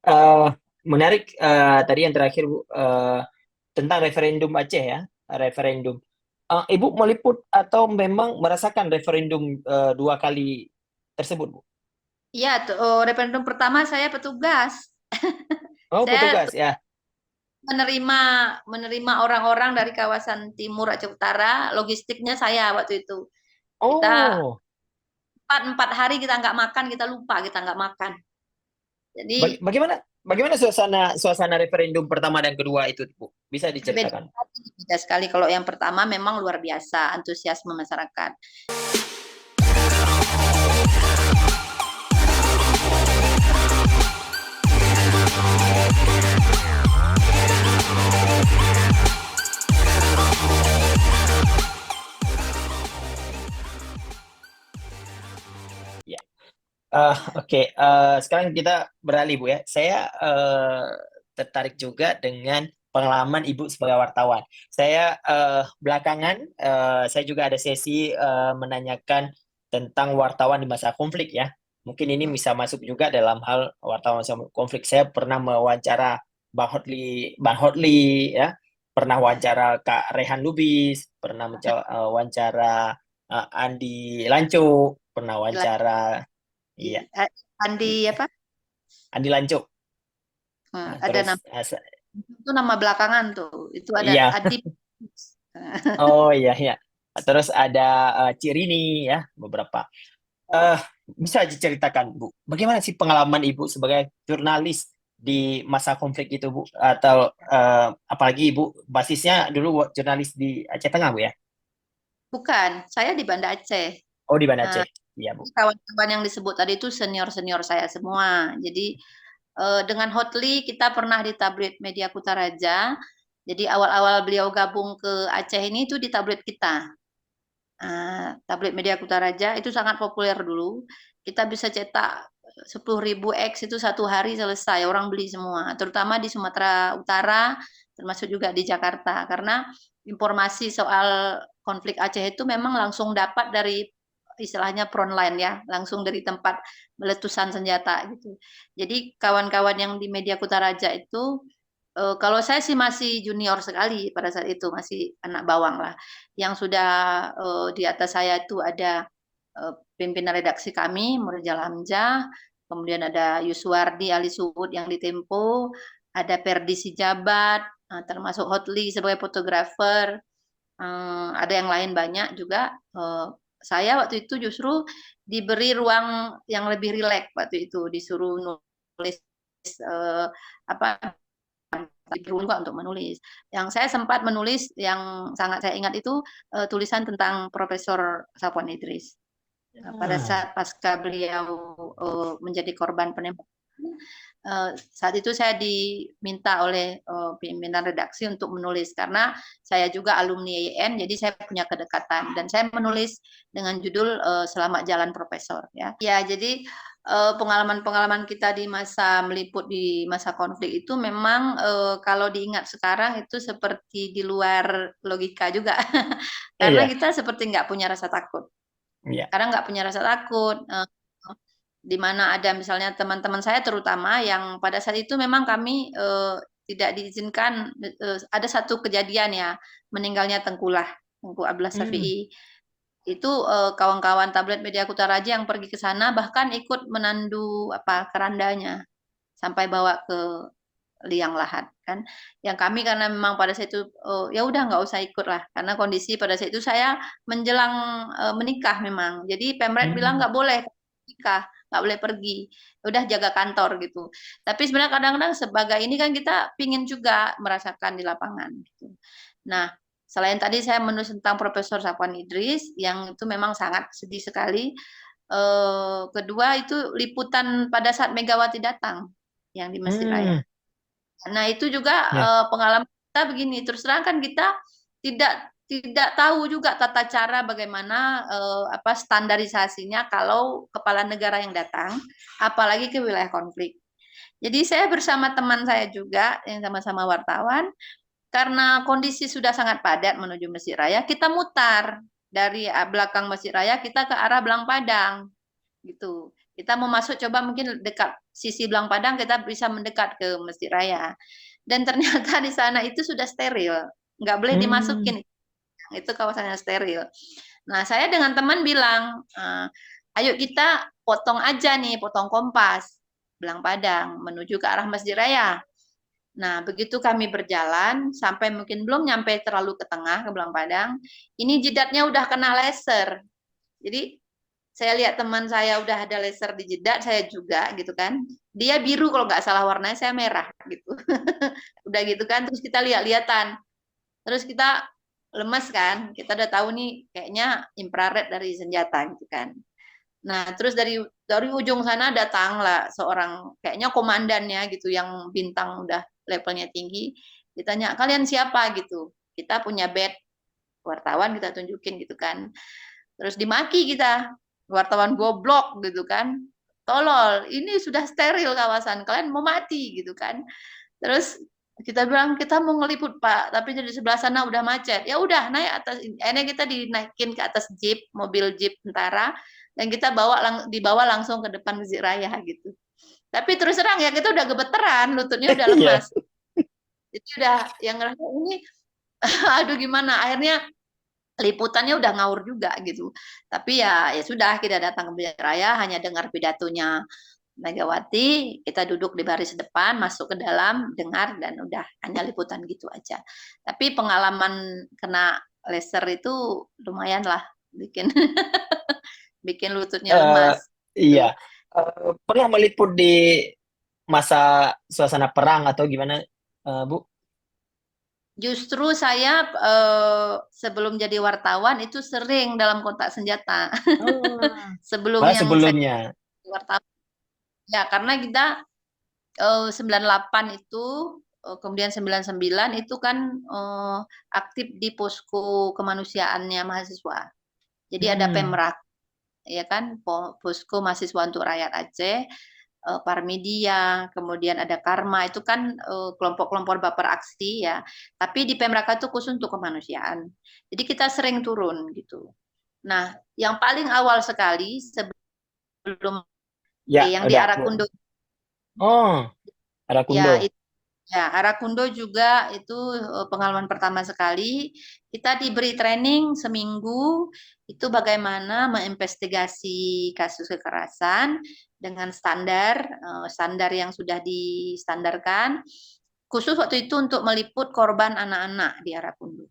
Eh, Menarik tadi yang terakhir Bu, tentang referendum Aceh ya, referendum. Ibu meliput atau memang merasakan referendum dua kali tersebut, Bu? Iya, referendum pertama saya petugas. Oh, Saya petugas ya. menerima menerima orang-orang dari kawasan timur Aceh Utara, logistiknya saya waktu itu. Kita Oh, empat hari kita nggak makan, kita lupa kita nggak makan. Jadi bagaimana bagaimana suasana suasana referendum pertama dan kedua itu, Bu? Bisa beda diceritakan? sekali, beda sekali. Kalau yang pertama memang luar biasa antusiasme masyarakat. Ya. Oke. Sekarang kita beralih, Bu ya. Saya tertarik juga dengan pengalaman Ibu sebagai wartawan. Saya belakangan saya juga ada sesi menanyakan tentang wartawan di masa konflik ya. Mungkin ini bisa masuk juga dalam hal wartawan masa konflik. Saya pernah mewawancara Bang Hotli ya, pernah wawancara Kak Rehan Lubis, pernah wawancara Andi Lanco, pernah wawancara. Iya, Andi apa? Andi Lanco. Nah, Ada terus nama itu nama belakangan tuh. Itu ada iya, Adib. oh iya iya. Terus ada Cirini ya, beberapa. Eh Bisa diceritakan, Bu, bagaimana sih pengalaman Ibu sebagai jurnalis di masa konflik itu, Bu? Atau apalagi Ibu basisnya dulu jurnalis di Aceh Tengah, Bu ya? Bukan, saya di Banda Aceh. Oh, di Banda Nah, Aceh. Iya, Bu. kawan-kawan yang disebut tadi itu senior-senior saya semua. Jadi dengan Hotli kita pernah di tablet Media Kutaraja. Jadi awal-awal beliau gabung ke Aceh ini itu di tablet kita. Tablet Media Kutaraja itu sangat populer dulu. Kita bisa cetak 10.000 X itu satu hari selesai, orang beli semua. Terutama di Sumatera Utara, termasuk juga di Jakarta. Karena informasi soal konflik Aceh itu memang langsung dapat dari istilahnya frontline ya, langsung dari tempat meletusan senjata gitu. Jadi kawan-kawan yang di Media Kutaraja itu kalau saya sih masih junior sekali pada saat itu, masih anak bawang lah. Yang sudah di atas saya itu ada pimpinan redaksi kami, Murjal Hamzah, kemudian ada Yuswardi Ali Suud yang di Tempo, ada Perdi Sijabat, termasuk Hotli sebagai fotografer, ada yang lain banyak juga. Saya waktu itu justru diberi ruang yang lebih rileks waktu itu, disuruh nulis apa perlu juga untuk menulis. Yang saya sempat menulis yang sangat saya ingat itu tulisan tentang Profesor Safwan Idris. Pada Ah, saat pasca beliau menjadi korban penembakan, saat itu saya diminta oleh pimpinan redaksi untuk menulis karena saya juga alumni IAIN, jadi saya punya kedekatan dan saya menulis dengan judul Selamat Jalan Profesor. Ya, ya jadi pengalaman-pengalaman kita di masa meliput di masa konflik itu memang kalau diingat sekarang itu seperti di luar logika juga karena iya, kita seperti nggak punya rasa takut iya. karena nggak punya rasa takut di mana ada misalnya teman-teman saya terutama yang pada saat itu memang kami tidak diizinkan ada satu kejadian ya meninggalnya Tengku Abdullah Hmm, Syafi'i itu kawan-kawan tablet Media Kutaraja yang pergi ke sana bahkan ikut menandu apa kerandanya sampai bawa ke liang lahat kan yang kami karena memang pada saat itu ya udah nggak usah ikut lah karena kondisi pada saat itu saya menjelang menikah memang jadi Pemret bilang hmm, nggak boleh nikah nggak boleh pergi udah jaga kantor gitu tapi sebenarnya kadang-kadang sebagai ini kan kita pingin juga merasakan di lapangan gitu nah selain tadi saya menulis tentang Profesor Safwan Idris yang itu memang sangat sedih sekali kedua itu liputan pada saat Megawati datang yang di Masjid Raya. hmm, Nah, itu juga ya, pengalaman kita begini. Terus terang kan kita tidak tidak tahu juga tata cara bagaimana apa standarisasinya kalau kepala negara yang datang, apalagi ke wilayah konflik. Jadi saya bersama teman saya juga yang sama-sama wartawan, karena kondisi sudah sangat padat menuju Masjid Raya, kita mutar dari belakang Masjid Raya kita ke arah Belang Padang gitu. Kita mau masuk coba mungkin dekat sisi Belang Padang, kita bisa mendekat ke Masjid Raya. Dan ternyata di sana itu sudah steril, nggak boleh Hmm. dimasukin, itu kawasannya steril. Nah, saya dengan teman bilang, ayo kita potong aja nih, potong kompas Belang Padang menuju ke arah Masjid Raya. Nah, begitu kami berjalan sampai mungkin belum nyampe terlalu ke tengah ke Belang Padang, ini jidatnya udah kena laser. Jadi saya lihat teman saya udah ada laser di jidat, saya juga gitu kan. Dia biru kalau nggak salah warnanya, saya merah gitu. Udah gitu kan, terus kita lihat-lihatan. Terus kita lemes kan, kita udah tahu nih kayaknya infrared dari senjata gitu kan. Nah, terus dari ujung sana datanglah seorang kayaknya komandannya gitu yang bintang udah levelnya tinggi. Ditanya, "Kalian siapa?" gitu. Kita punya badge wartawan, kita tunjukin gitu kan. Terus dimaki kita, wartawan goblok gitu kan. Tolol, ini sudah steril kawasan, kalian mau mati gitu kan. Terus kita bilang kita mau ngeliput Pak, tapi di sebelah sana udah macet. Ya udah naik atas, ini kita dinaikin ke atas jeep, mobil jeep tentara, dan kita dibawa langsung ke depan Masjid Raya gitu. Tapi terus terang ya kita udah gemeteran, lututnya udah Iya. lemas. Jadi udah yang ngerasa ini, aduh gimana? Akhirnya liputannya udah ngawur juga gitu. Tapi ya sudah kita datang ke Masjid Raya hanya dengar pidatonya Megawati, kita duduk di baris depan, masuk ke dalam, dengar, dan udah hanya liputan gitu aja. Tapi pengalaman kena laser itu lumayan lah, bikin bikin lututnya Eh, lemas. iya. Tuh. Pernah meliput di masa suasana perang atau gimana, Bu? Justru saya sebelum jadi wartawan itu sering dalam kontak senjata. Oh, Sebelum malah yang saya sebelumnya. jadi wartawan. Ya, karena kita 98 itu kemudian 99 itu kan aktif di posko kemanusiaannya mahasiswa. Jadi ada Hmm. Pemrak, ya kan, posko mahasiswa untuk rakyat Aceh, Parmedia, kemudian ada Karma, itu kan kelompok-kelompok baper aksi ya. Tapi di Pemrak itu khusus untuk kemanusiaan. Jadi kita sering turun gitu. Nah, yang paling awal sekali sebelum Ya, yang di udah. Arakundo, Oh, ya Arakundo. ya, Arakundo juga itu pengalaman pertama sekali. Kita diberi training seminggu itu bagaimana menginvestigasi kasus kekerasan dengan standar yang sudah distandarkan. Khusus waktu itu untuk meliput korban anak-anak di Arakundo.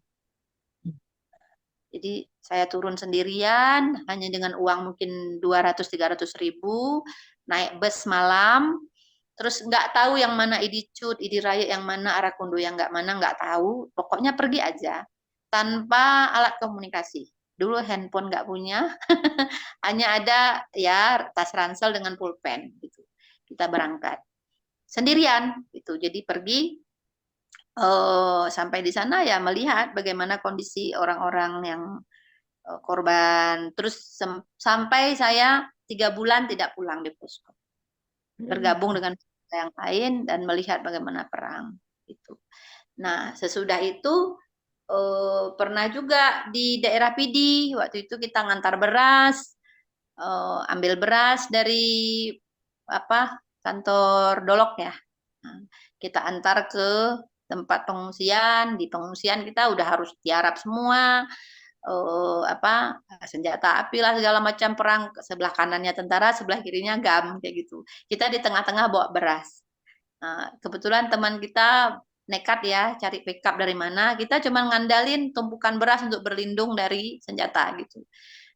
Jadi saya turun sendirian hanya dengan uang mungkin 200-300 ribu, naik bus malam, terus nggak tahu yang mana Idi Cut, Idi Raya, yang mana Arakundo, yang nggak mana nggak tahu. Pokoknya pergi aja tanpa alat komunikasi. Dulu handphone nggak punya, hanya ada ya tas ransel dengan pulpen gitu. Kita berangkat sendirian gitu. Jadi pergi sampai di sana ya melihat bagaimana kondisi orang-orang yang korban. Terus sampai saya 3 bulan tidak pulang di posko, bergabung Hmm. dengan yang lain dan melihat bagaimana perang itu. Nah, sesudah itu pernah juga di daerah Pidi, waktu itu kita ngantar beras, ambil beras dari apa kantor Dolok ya. Nah, kita antar ke tempat pengungsian. Di pengungsian kita udah harus tiarap semua, apa senjata api lah segala macam perang, sebelah kanannya tentara, sebelah kirinya GAM kayak gitu. Kita di tengah-tengah bawa beras. Nah, kebetulan teman kita nekat ya cari backup dari mana. Kita cuma ngandalin tumpukan beras untuk berlindung dari senjata gitu.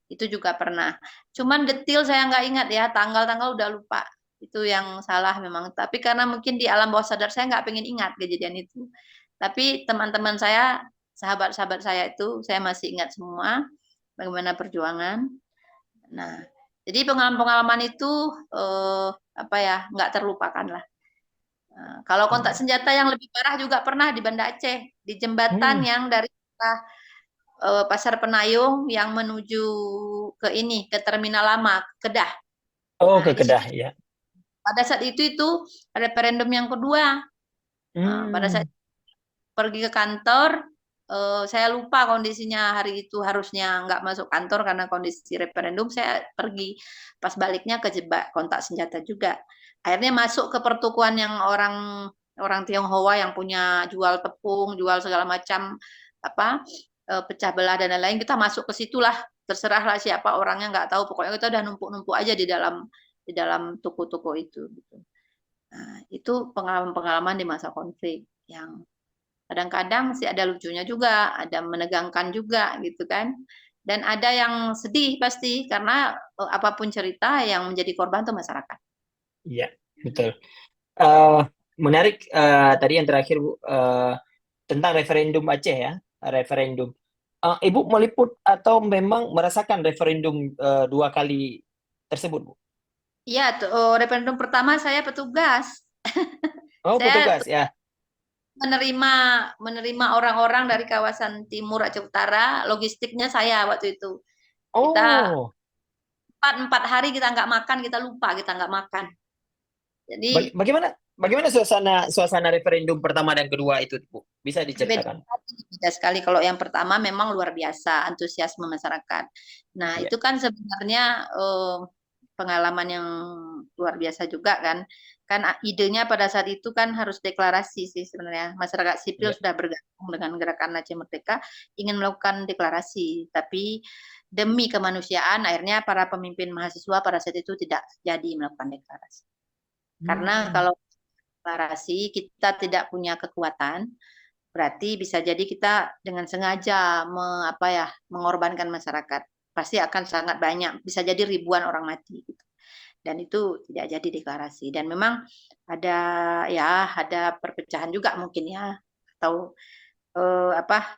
Itu juga pernah. Cuman detil saya nggak ingat ya, tanggal-tanggal udah lupa. Itu yang salah memang. Tapi karena mungkin di alam bawah sadar saya nggak pengen ingat kejadian itu. Tapi teman-teman saya, sahabat-sahabat saya itu, saya masih ingat semua bagaimana perjuangan. Nah, jadi pengalaman-pengalaman itu apa ya, nggak terlupakan lah. Nah, kalau kontak senjata yang lebih parah juga pernah di Banda Aceh, di jembatan Hmm. yang dari Pasar Penayung yang menuju ke ini, ke Terminal Lama, Kedah. Oh, Nah, ke di situ Kedah ya. pada saat itu referendum yang kedua. Pada saat Hmm. pergi ke kantor, saya lupa kondisinya hari itu harusnya nggak masuk kantor karena kondisi referendum, saya pergi. Pas baliknya kejebak kontak senjata juga. Akhirnya masuk ke pertukuan yang orang orang Tionghoa yang punya jual tepung, jual segala macam apa pecah belah dan lain-lain. Kita masuk ke situlah, terserahlah siapa orangnya nggak tahu. Pokoknya kita udah numpuk-numpuk aja di dalam toko-toko itu. Gitu. Nah, itu pengalaman-pengalaman di masa konflik yang kadang-kadang sih ada lucunya juga, ada menegangkan juga gitu kan. Dan ada yang sedih pasti karena apapun cerita yang menjadi korban itu masyarakat. Iya, betul. Eh, Menarik tadi yang terakhir Bu, tentang referendum Aceh ya, referendum. Ibu meliput atau memang merasakan referendum dua kali tersebut, Bu? Iya, referendum pertama saya petugas. Oh, Saya petugas ya. menerima menerima orang-orang dari kawasan timur Aceh Utara, logistiknya saya waktu itu. Kita Oh, empat hari kita nggak makan, kita lupa kita nggak makan. Jadi bagaimana bagaimana suasana suasana referendum pertama dan kedua itu, Bu? Bisa Beda diceritakan? sekali, beda sekali. Kalau yang pertama memang luar biasa antusiasme masyarakat. Nah, Iya. itu kan sebenarnya pengalaman yang luar biasa juga kan. Kan idenya pada saat itu kan harus deklarasi sih sebenarnya. Masyarakat sipil Iya. sudah bergabung dengan Gerakan Aceh Merdeka ingin melakukan deklarasi, tapi demi kemanusiaan akhirnya para pemimpin mahasiswa pada saat itu tidak jadi melakukan deklarasi. Karena Hmm. kalau deklarasi kita tidak punya kekuatan, berarti bisa jadi kita dengan sengaja mengorbankan masyarakat. Pasti akan sangat banyak, bisa jadi ribuan orang mati gitu. Dan itu tidak jadi deklarasi. Dan memang ada ada perpecahan juga mungkin ya atau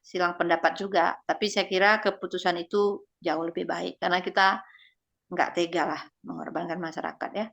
silang pendapat juga. Tapi saya kira keputusan itu jauh lebih baik karena kita nggak tega lah mengorbankan masyarakat ya.